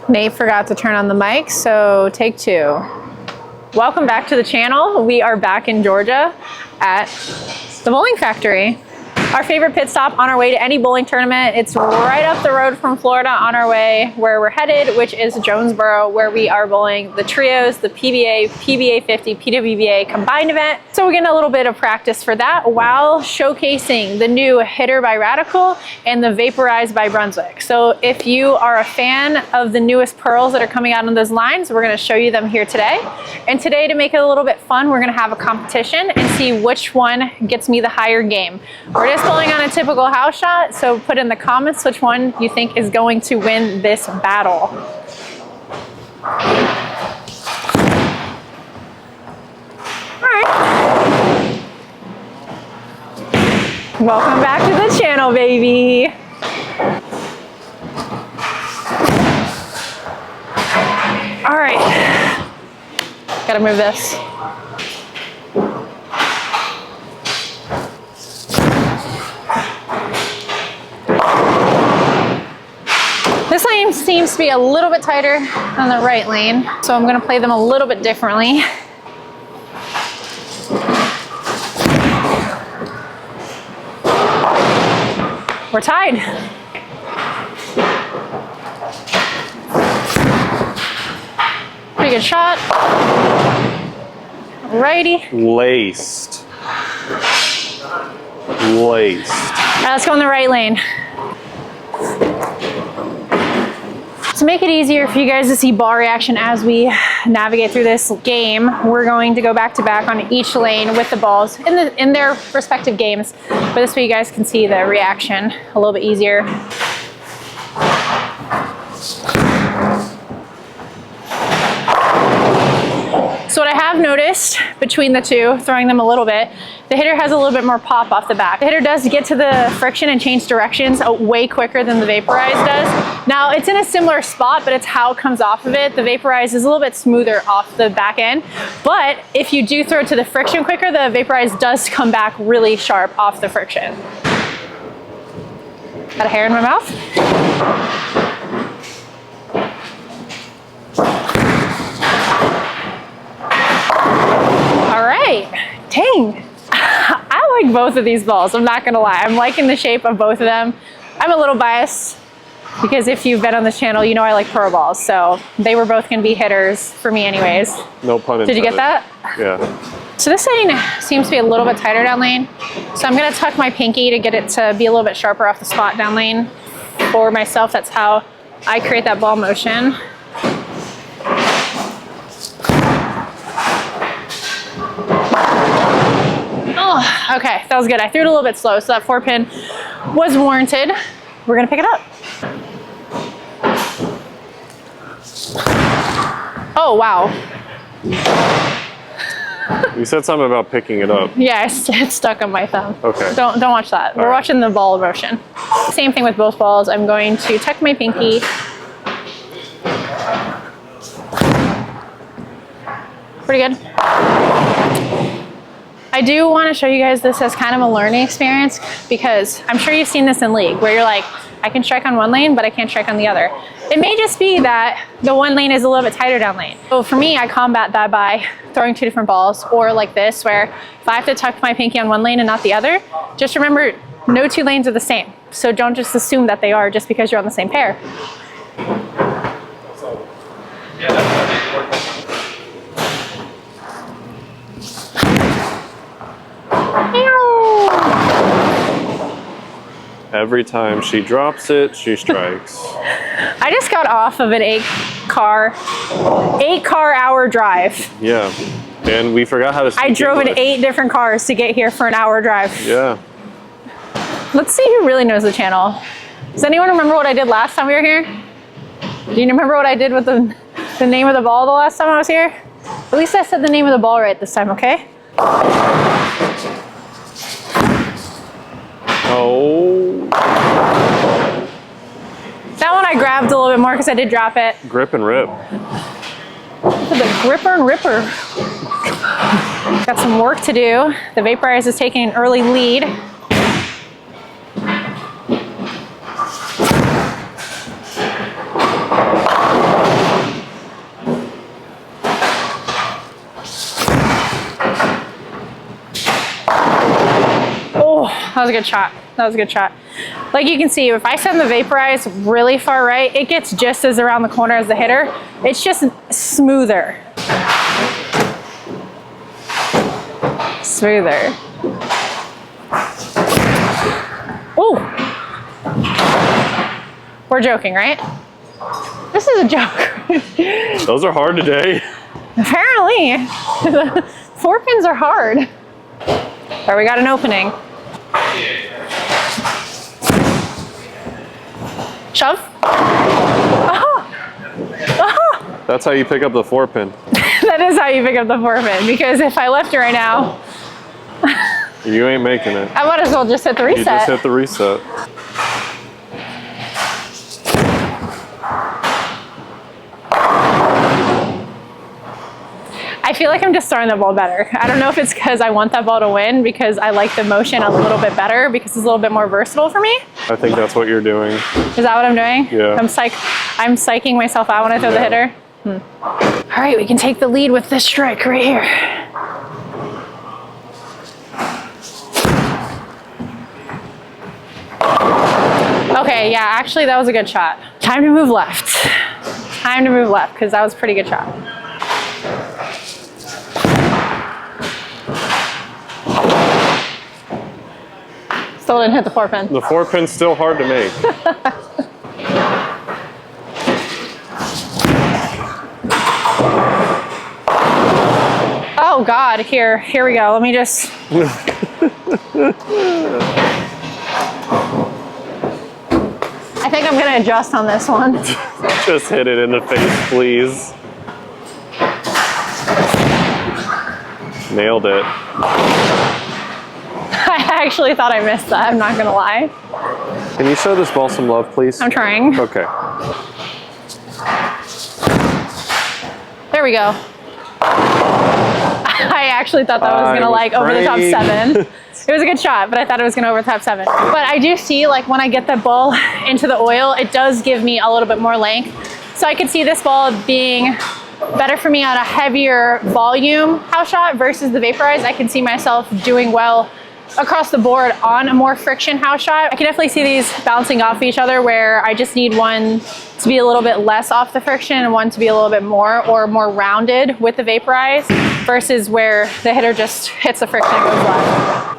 Nate forgot to turn on the mic, so take two. Welcome back to the channel. We are back in Georgia at the bowling factory. Our favorite pit stop on our way to any bowling tournament. It's right up the road from Florida on our way where we're headed, which is Jonesboro, where we are bowling the trios, the PBA, PBA 50, PWBA combined event. So we're getting a little bit of practice for that while showcasing the new Hitter by Radical and the Vaporize by Brunswick. So if you are a fan of the newest pearls that are coming out on those lines, we're gonna show you them here today. And today, to make it a little bit fun, we're gonna have a competition and see which one gets me the higher game. We're just bowling on a typical house shot, so put in the comments which one you think is going to win this battle. All right. Welcome back to the channel, baby. All right. Gotta move this. This lane seems to be a little bit tighter than the right lane, so I'm gonna play them a little bit differently. We're tied. Pretty good shot. Alrighty. Laced. Laced. All right, let's go in the right lane. To make it easier for you guys to see ball reaction as we navigate through this game, we're going to go back to back on each lane with the balls in their respective games. But this way you guys can see the reaction a little bit easier. So what I have noticed between the two, throwing them a little bit, the hitter has a little bit more pop off the back. The hitter does get to the friction and change directions way quicker than the Vaporize does. Now it's in a similar spot, but it's how it comes off of it. The Vaporize is a little bit smoother off the back end, but if you do throw it to the friction quicker, the Vaporize does come back really sharp off the friction. Got a hair in my mouth? Dang, I like both of these balls. I'm not gonna lie. I'm liking the shape of both of them. I'm a little biased because if you've been on this channel, you know I like pearl balls. So they were both gonna be hitters for me anyways. No pun intended. Did you get that? Yeah. So this lane seems to be a little bit tighter down lane. So I'm gonna tuck my pinky to get it to be a little bit sharper off the spot down lane for myself. That's how I create that ball motion. Oh, okay, that was good. I threw it a little bit slow, so that 4-pin was warranted. We're gonna pick it up. Oh, wow. You said something about picking it up. Yeah, it's stuck on my thumb. Okay. Don't watch that. We're watching the ball motion. Same thing with both balls. I'm going to tuck my pinky. Pretty good. I do want to show you guys this as kind of a learning experience because I'm sure you've seen this in league where you're like, I can strike on one lane, but I can't strike on the other. It may just be that the one lane is a little bit tighter down lane. So for me, I combat that by throwing two different balls, or like this, where if I have to tuck my pinky on one lane and not the other, just remember no two lanes are the same. So don't just assume that they are just because you're on the same pair. Every time she drops it, she strikes. I just got off of an 8-car hour drive. Yeah, and we forgot how to speak I drove English. in 8 different cars to get here for an hour drive. Yeah. Let's see who really knows the channel. Does anyone remember what I did last time we were here? Do you remember what I did with the name of the ball the last time I was here? At least I said the name of the ball right this time, okay? Oh. That one I grabbed a little bit more because I did drop it. Grip and rip. The gripper and ripper. Got some work to do. The Vaporize is taking an early lead. that was a good shot. That was a good shot. Like you can see, if I send the Vaporize really far right, it gets just as around the corner as the hitter. It's just smoother. Smoother. Ooh. We're joking, right? This is a joke. Those are hard today. Apparently. 4 pins are hard. All right, we got an opening. Shove. That's how you pick up the 4-pin. That is how you pick up the 4-pin, because if I left it right now, You ain't making it. I might as well just hit the reset. You just hit the reset. I feel like I'm just throwing the ball better. I don't know if it's because I want that ball to win, because I like the motion a little bit better, because it's a little bit more versatile for me. I think that's what you're doing. Is that what I'm doing? Yeah. I'm psyching myself out when I throw the hitter. All right, we can take the lead with this strike right here. Okay, yeah, actually that was a good shot. Time to move left. Time to move left, because that was a pretty good shot. Still didn't hit the 4-pin. The 4-pin's still hard to make. Oh God, here we go. Let me just. I think I'm gonna adjust on this one. Just hit it in the face, please. Nailed it. I actually thought I missed that, I'm not gonna lie. Can you show this ball some love, please? I'm trying. Okay. There we go. I actually thought that was gonna like over the top 7. It was a good shot, but I thought it was gonna over the top 7. But I do see, like, when I get the ball into the oil, it does give me a little bit more length. So I could see this ball being better for me on a heavier volume house shot versus the Vaporize. I can see myself doing well across the board on a more friction house shot. I can definitely see these bouncing off each other, where I just need one to be a little bit less off the friction and one to be a little bit more, or more rounded with the Vaporize, versus where the hitter just hits the friction and goes left.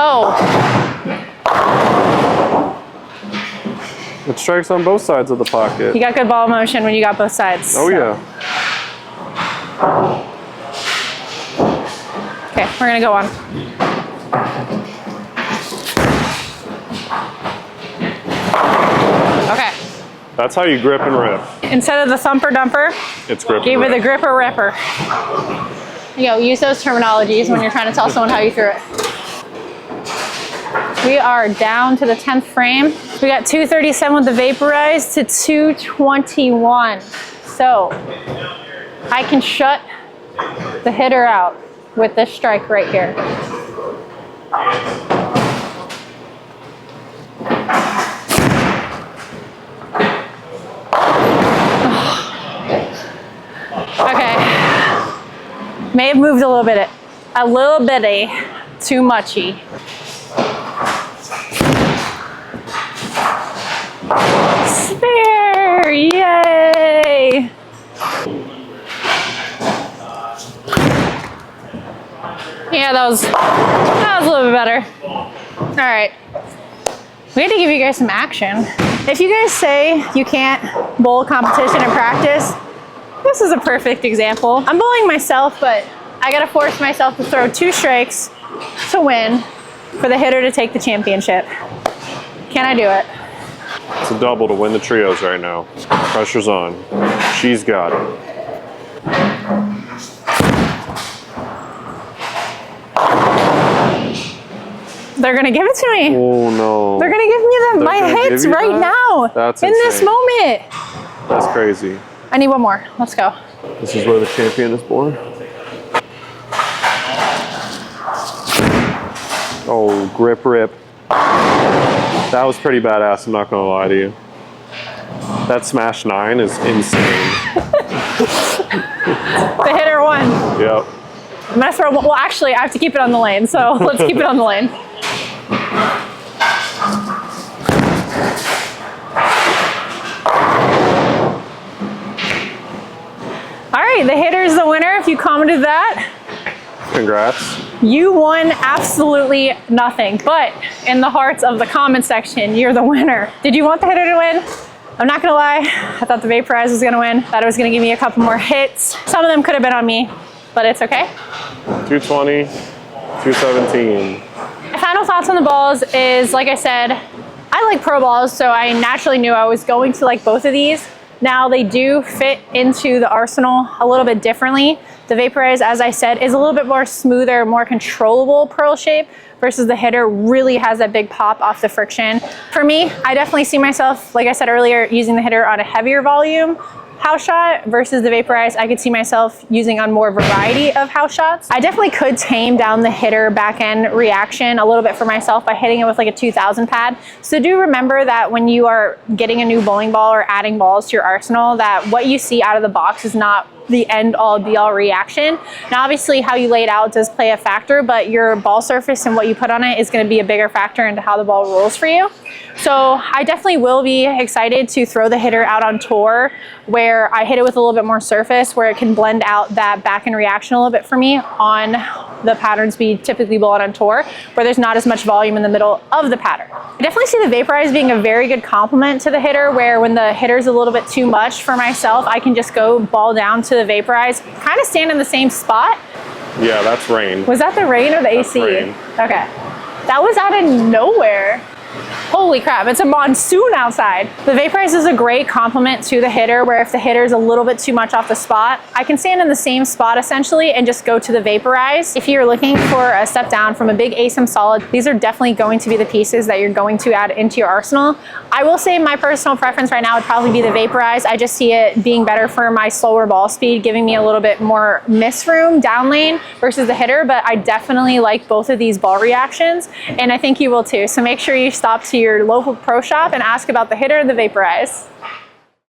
Oh. It strikes on both sides of the pocket. You got good ball motion when you got both sides. Oh, so. yeah. Okay, we're gonna go on. Okay. That's how you grip and rip. Instead of the thumper dumper, It's grip gave and her rip. the gripper ripper. You know, use those terminologies when you're trying to tell someone how you threw it. We are down to the 10th frame. We got 237 with the Vaporize to 221. So I can shut the hitter out with this strike right here. Okay. May have moved a little bitty, too muchy. Spare, yay! Yeah, that was a little bit better. All right, we had to give you guys some action. If you guys say you can't bowl competition in practice, this is a perfect example. I'm bowling myself, but I gotta force myself to throw 2 strikes to win for the hitter to take the championship. Can I do it? It's a double to win the trios right now. Pressure's on. She's got it. They're gonna give it to me. Oh no. They're gonna give me my gonna hits give you right that? now. That's in this insane. moment. That's crazy. I need one more. Let's go. This is where the champion is born. Oh, grip rip. That was pretty badass, I'm not gonna lie to you. That smash 9 is insane. The hitter going? Yep. I'm gonna throw, well actually I have to keep it on the lane, so let's keep it on the lane. All right, the hitter's the winner. If you commented that, Congrats. you won absolutely nothing, but in the hearts of the comment section, you're the winner. Did you want the hitter to win? I'm not gonna lie, I thought the Vaporize was gonna win. Thought it was gonna give me a couple more hits. Some of them could have been on me, but it's okay. 220, 217. My final thoughts on the balls is, like I said, I like pro balls, so I naturally knew I was going to like both of these. Now they do fit into the arsenal a little bit differently. The Vaporize, as I said, is a little bit more smoother, more controllable pearl shape versus the hitter really has that big pop off the friction. For me, I definitely see myself, like I said earlier, using the hitter on a heavier volume house shot versus the Vaporize. I could see myself using on more variety of house shots. I definitely could tame down the hitter back end reaction a little bit for myself by hitting it with like a 2000 pad. So do remember that when you are getting a new bowling ball or adding balls to your arsenal, that what you see out of the box is not the end all be all reaction. Now obviously how you lay it out does play a factor, but your ball surface and what you put on it is going to be a bigger factor into how the ball rolls for you. So I definitely will be excited to throw the hitter out on tour where I hit it with a little bit more surface, where it can blend out that back end reaction a little bit for me on the patterns we typically bowl out on tour, where there's not as much volume in the middle of the pattern. I definitely see the Vaporize being a very good complement to the hitter, where when the hitter's a little bit too much for myself, I can just go ball down to the Vaporize, kind of stand in the same spot. Yeah, that's rain. Was that the rain or the AC? Rain. Okay. That was out of nowhere. Holy crap, it's a monsoon outside. The Vaporize is a great complement to the hitter, where if the hitter's a little bit too much off the spot, I can stand in the same spot essentially and just go to the Vaporize. If you're looking for a step down from a big ASIM solid, these are definitely going to be the pieces that you're going to add into your arsenal. I will say my personal preference right now would probably be the Vaporize. I just see it being better for my slower ball speed, giving me a little bit more miss room down lane versus the hitter, but I definitely like both of these ball reactions, and I think you will too. So make sure you stop to your local pro shop and ask about the hitter and the Vaporize.